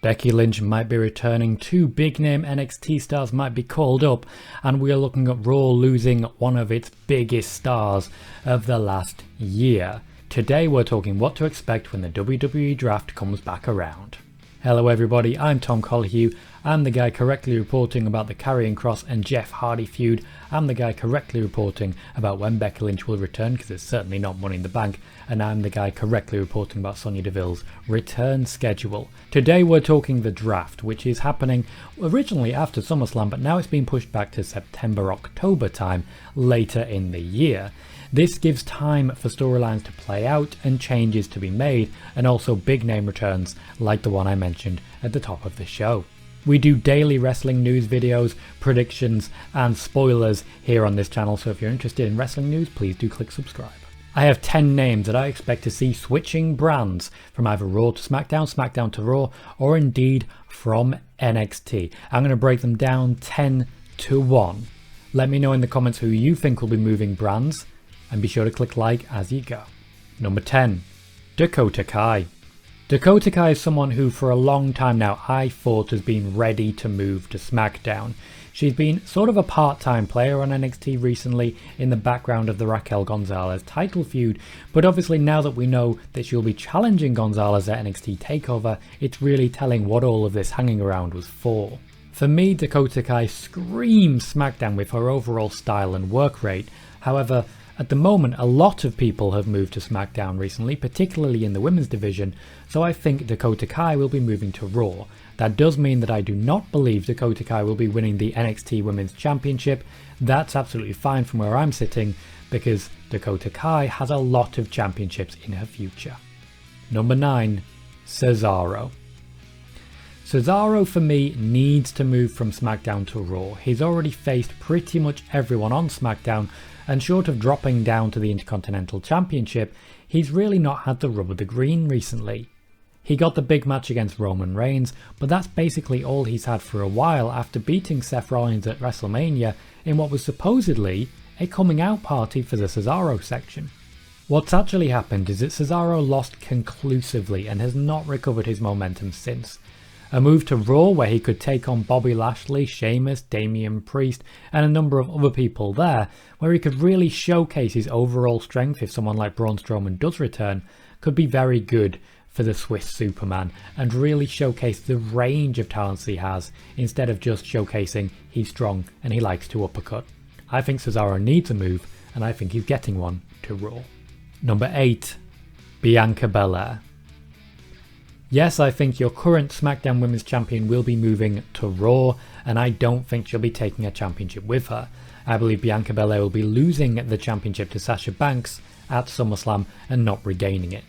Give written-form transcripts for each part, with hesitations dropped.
Becky Lynch might be returning, 2 big name NXT stars might be called up, and we are looking at Raw losing one of its biggest stars of the last year. Today we're talking what to expect when the WWE Draft comes back around. Hello everybody, I'm Tom Colohue. I'm the guy correctly reporting about the Karrion Kross and Jeff Hardy feud. I'm the guy correctly reporting about when Becky Lynch will return, because it's certainly not Money in the Bank. And I'm the guy correctly reporting about Sonya Deville's return schedule. Today we're talking the draft, which is happening originally after SummerSlam, but now it's been pushed back to September-October time later in the year. This gives time for storylines to play out and changes to be made, and also big name returns like the one I mentioned at the top of the show. We do daily wrestling news videos, predictions and spoilers here on this channel, so if you're interested in wrestling news, please do click subscribe. I have 10 names that I expect to see switching brands from either Raw to SmackDown, SmackDown to Raw, or indeed from NXT. I'm going to break them down 10 to 1. Let me know in the comments who you think will be moving brands, and be sure to click like as you go. Number 10. Dakota Kai. Dakota Kai is someone who for a long time now I thought has been ready to move to SmackDown. She's been sort of a part-time player on NXT recently in the background of the Raquel Gonzalez title feud, but obviously now that we know that she'll be challenging Gonzalez at NXT TakeOver, it's really telling what all of this hanging around was for. For me, Dakota Kai screams SmackDown with her overall style and work rate. However, at the moment, a lot of people have moved to SmackDown recently, particularly in the women's division, so I think Dakota Kai will be moving to Raw. That does mean that I do not believe Dakota Kai will be winning the NXT Women's Championship. That's absolutely fine from where I'm sitting, because Dakota Kai has a lot of championships in her future. Number 9. Cesaro. Cesaro for me needs to move from SmackDown to Raw. He's already faced pretty much everyone on SmackDown, and short of dropping down to the Intercontinental Championship, he's really not had the rub of the green recently. He got the big match against Roman Reigns, but that's basically all he's had for a while after beating Seth Rollins at WrestleMania in what was supposedly a coming out party for the Cesaro section. What's actually happened is that Cesaro lost conclusively and has not recovered his momentum since. A move to Raw where he could take on Bobby Lashley, Sheamus, Damian Priest and a number of other people there, where he could really showcase his overall strength if someone like Braun Strowman does return, could be very good for the Swiss Superman and really showcase the range of talents he has instead of just showcasing he's strong and he likes to uppercut. I think Cesaro needs a move, and I think he's getting one to Raw. Number 8. Bianca Belair. Yes, I think your current SmackDown Women's Champion will be moving to Raw, and I don't think she'll be taking a championship with her. I believe Bianca Belair will be losing the championship to Sasha Banks at SummerSlam and not regaining it.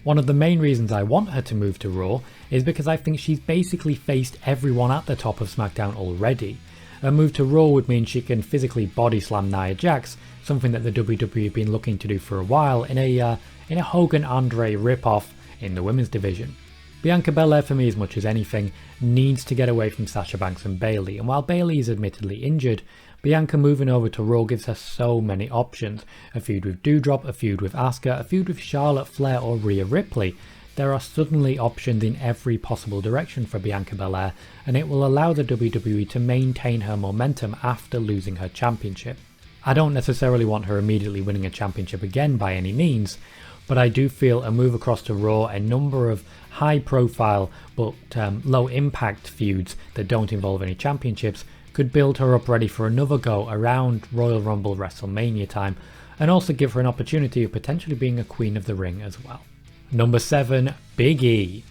One of the main reasons I want her to move to Raw is because I think she's basically faced everyone at the top of SmackDown already. A move to Raw would mean she can physically body slam Nia Jax, something that the WWE have been looking to do for a while in a Hogan-Andre ripoff in the women's division. Bianca Belair, for me as much as anything, needs to get away from Sasha Banks and Bayley, and while Bayley is admittedly injured, Bianca moving over to Raw gives her so many options. A feud with Doudrop, a feud with Asuka, a feud with Charlotte Flair or Rhea Ripley. There are suddenly options in every possible direction for Bianca Belair, and it will allow the WWE to maintain her momentum after losing her championship. I don't necessarily want her immediately winning a championship again by any means, but I do feel a move across to Raw, a number of high profile but low impact feuds that don't involve any championships, could build her up ready for another go around Royal Rumble WrestleMania time, and also give her an opportunity of potentially being a Queen of the Ring as well. Number 7. Big E.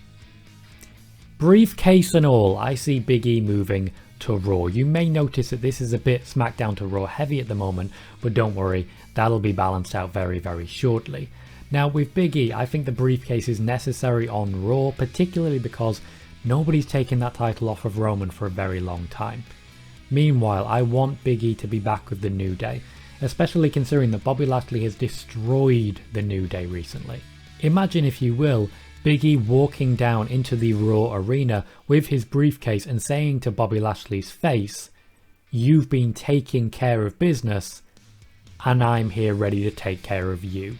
Briefcase and all, I see Big E moving to Raw. You may notice that this is a bit SmackDown to Raw heavy at the moment, but don't worry, that'll be balanced out very, very shortly. Now with Big E, I think the briefcase is necessary on Raw, particularly because nobody's taken that title off of Roman for a very long time. Meanwhile, I want Big E to be back with the New Day, especially considering that Bobby Lashley has destroyed the New Day recently. Imagine, if you will, Big E walking down into the Raw arena with his briefcase and saying to Bobby Lashley's face, "You've been taking care of business, and I'm here ready to take care of you."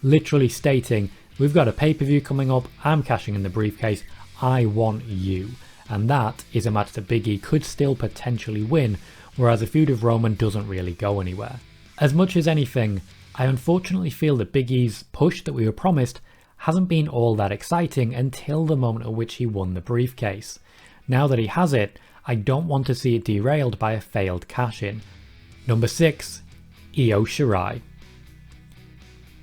Literally stating, we've got a pay-per-view coming up, I'm cashing in the briefcase, I want you. And that is a match that Big E could still potentially win, whereas a feud with Roman doesn't really go anywhere. As much as anything, I unfortunately feel that Big E's push that we were promised hasn't been all that exciting until the moment at which he won the briefcase. Now that he has it, I don't want to see it derailed by a failed cash-in. Number 6, Io Shirai.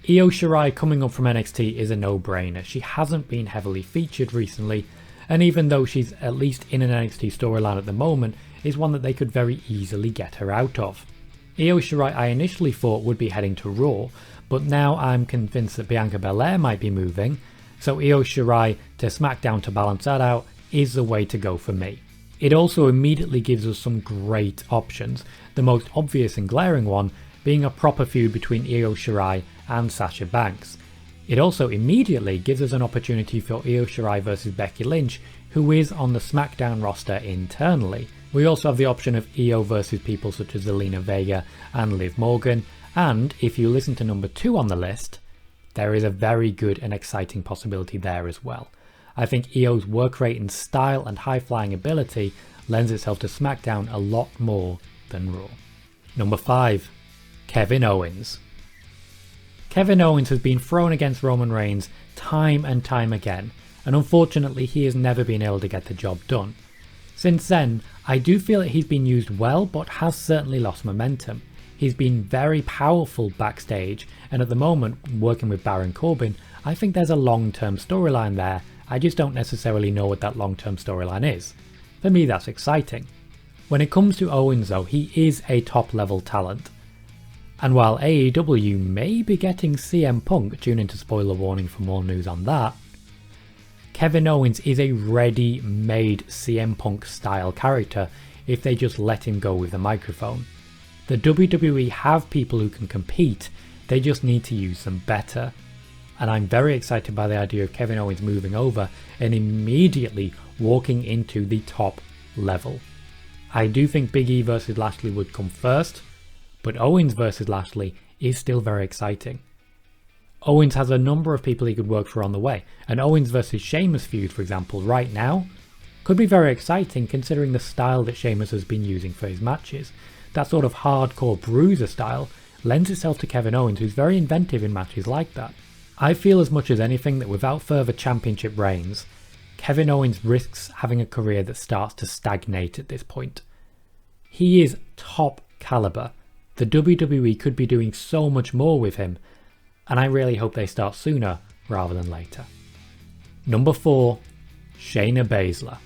Io Shirai coming up from NXT is a no-brainer. She hasn't been heavily featured recently, and even though she's at least in an NXT storyline at the moment, is one that they could very easily get her out of. Io Shirai I initially thought would be heading to Raw, but now I'm convinced that Bianca Belair might be moving, so Io Shirai to SmackDown to balance that out is the way to go for me. It also immediately gives us some great options, the most obvious and glaring one being a proper feud between Io Shirai and Sasha Banks. It also immediately gives us an opportunity for Io Shirai versus Becky Lynch, who is on the SmackDown roster internally. We also have the option of Io versus people such as Zelina Vega and Liv Morgan, and if you listen to number 2 on the list, there is a very good and exciting possibility there as well. I think Io's work rate and style and high-flying ability lends itself to SmackDown a lot more than Raw. Number 5, Kevin Owens. Kevin Owens has been thrown against Roman Reigns time and time again, and unfortunately he has never been able to get the job done. Since then, I do feel that he's been used well, but has certainly lost momentum. He's been very powerful backstage, and at the moment, working with Baron Corbin, I think there's a long-term storyline there. I just don't necessarily know what that long-term storyline is. For me, that's exciting. When it comes to Owens though, he is a top-level talent. And while AEW may be getting CM Punk, tune into spoiler warning for more news on that, Kevin Owens is a ready-made CM Punk style character if they just let him go with the microphone. The WWE have people who can compete, they just need to use them better. And I'm very excited by the idea of Kevin Owens moving over and immediately walking into the top level. I do think Big E versus Lashley would come first, but Owens versus Lashley is still very exciting. Owens has a number of people he could work for on the way, and Owens versus Sheamus feud, for example, right now, could be very exciting considering the style that Sheamus has been using for his matches. That sort of hardcore bruiser style lends itself to Kevin Owens, who's very inventive in matches like that. I feel as much as anything that without further championship reigns, Kevin Owens risks having a career that starts to stagnate at this point. He is top caliber. The WWE could be doing so much more with him, and I really hope they start sooner rather than later. Number 4, Shayna Baszler.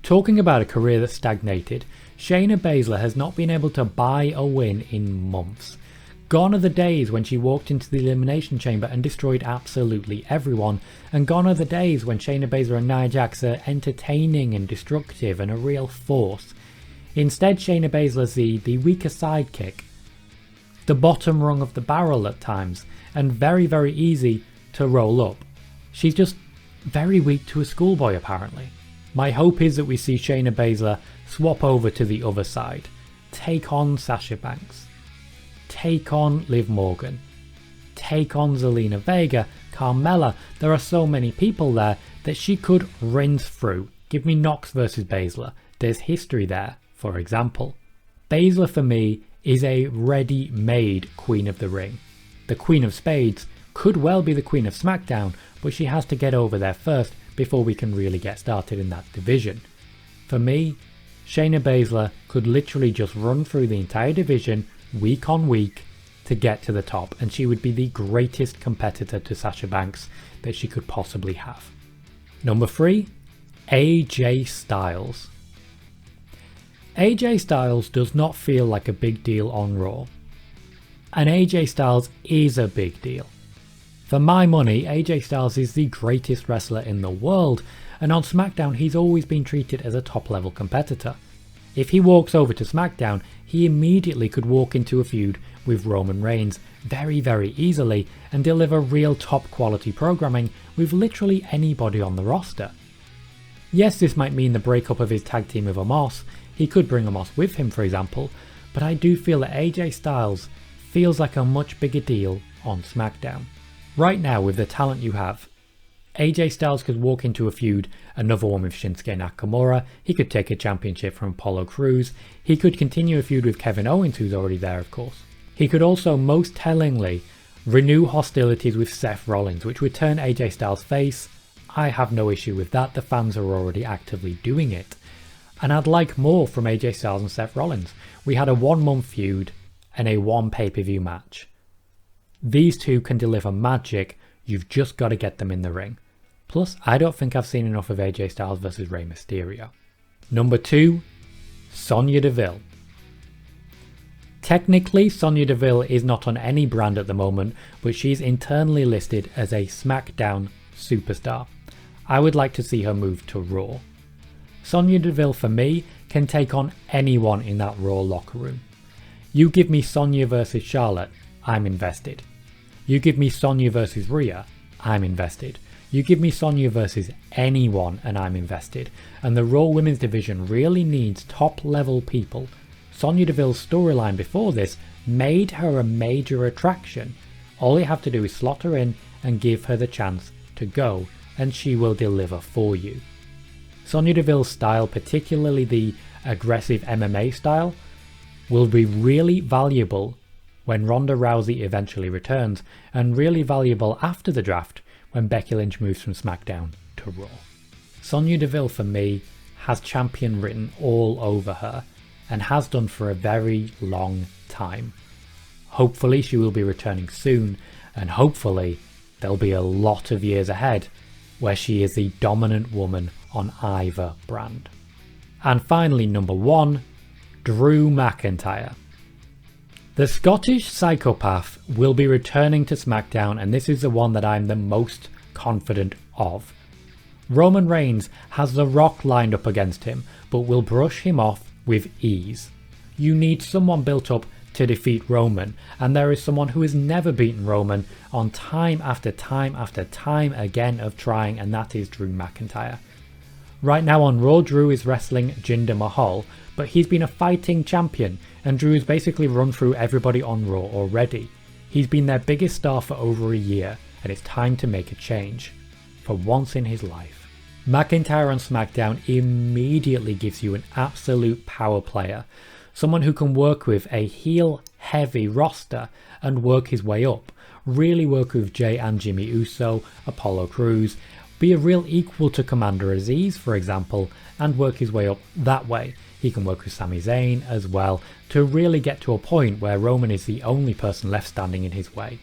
Talking about a career that stagnated, Shayna Baszler has not been able to buy a win in months. Gone are the days when she walked into the Elimination Chamber and destroyed absolutely everyone, and gone are the days when Shayna Baszler and Nia Jax are entertaining and destructive and a real force. Instead, Shayna Baszler's the weaker sidekick, the bottom rung of the barrel at times, and very, very easy to roll up. She's just very weak to a schoolboy apparently. My hope is that we see Shayna Baszler swap over to the other side, take on Sasha Banks, take on Liv Morgan, take on Zelina Vega, Carmella. There are so many people there that she could rinse through. Give me Nox versus Baszler. There's history there, for example. Baszler for me is a ready-made Queen of the Ring. The Queen of Spades could well be the Queen of SmackDown, but she has to get over there first before we can really get started in that division. For me, Shayna Baszler could literally just run through the entire division week on week to get to the top, and she would be the greatest competitor to Sasha Banks that she could possibly have. Number 3, AJ Styles. AJ Styles does not feel like a big deal on Raw, and AJ Styles is a big deal. For my money, AJ Styles is the greatest wrestler in the world, and on SmackDown he's always been treated as a top level competitor. If he walks over to SmackDown, he immediately could walk into a feud with Roman Reigns very, very easily and deliver real top quality programming with literally anybody on the roster. Yes, this might mean the breakup of his tag team with Omos. He could bring Omos with him, for example, but I do feel that AJ Styles feels like a much bigger deal on SmackDown. Right now, with the talent you have, AJ Styles could walk into a feud, another one with Shinsuke Nakamura, he could take a championship from Apollo Crews, he could continue a feud with Kevin Owens, who's already there of course. He could also, most tellingly, renew hostilities with Seth Rollins, which would turn AJ Styles face. I have no issue with that, the fans are already actively doing it. And I'd like more from AJ Styles and Seth Rollins. We had a 1-month feud and a 1 pay-per-view match. These two can deliver magic, you've just got to get them in the ring. Plus, I don't think I've seen enough of AJ Styles versus Rey Mysterio. Number 2, Sonya Deville. Technically, Sonya Deville is not on any brand at the moment, but she's internally listed as a Smackdown superstar. I would like to see her move to Raw. Sonya Deville, for me, can take on anyone in that Raw locker room. You give me Sonya versus Charlotte, I'm invested. You give me Sonya versus Rhea, I'm invested. You give me Sonya versus anyone and I'm invested. And the Raw Women's division really needs top level people. Sonya Deville's storyline before this made her a major attraction. All you have to do is slot her in and give her the chance to go, and she will deliver for you. Sonya Deville's style, particularly the aggressive MMA style, will be really valuable when Ronda Rousey eventually returns, and really valuable after the draft when Becky Lynch moves from SmackDown to Raw. Sonya Deville, for me, has champion written all over her, and has done for a very long time. Hopefully she will be returning soon, and hopefully there'll be a lot of years ahead where she is the dominant woman on either brand. And finally, number 1, Drew McIntyre. The Scottish psychopath will be returning to SmackDown, and this is the one that I'm the most confident of. Roman Reigns has The Rock lined up against him, but will brush him off with ease. You need someone built up to defeat Roman, and there is someone who has never beaten Roman on time after time after time again of trying, and that is Drew McIntyre. Right now on Raw, Drew is wrestling Jinder Mahal, but he's been a fighting champion, and Drew has basically run through everybody on Raw already. He's been their biggest star for over a year, and it's time to make a change. For once in his life. McIntyre on SmackDown immediately gives you an absolute power player, someone who can work with a heel-heavy roster and work his way up, really work with Jay and Jimmy Uso, Apollo Crews, be a real equal to Commander Aziz, for example, and work his way up that way. He can work with Sami Zayn as well, to really get to a point where Roman is the only person left standing in his way.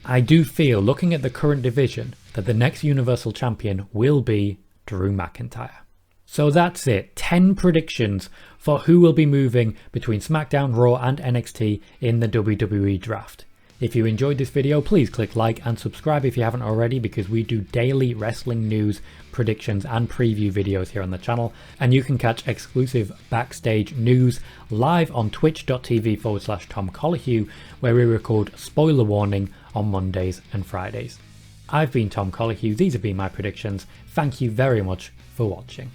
I do feel, looking at the current division, that the next Universal Champion will be Drew McIntyre. So that's it, 10 predictions for who will be moving between SmackDown, Raw and NXT in the WWE Draft. If you enjoyed this video, please click like and subscribe if you haven't already, because we do daily wrestling news, predictions and preview videos here on the channel, and you can catch exclusive backstage news live on twitch.tv/Tom Colohue, where we record spoiler warning on Mondays and Fridays. I've been Tom Colohue, these have been my predictions, thank you very much for watching.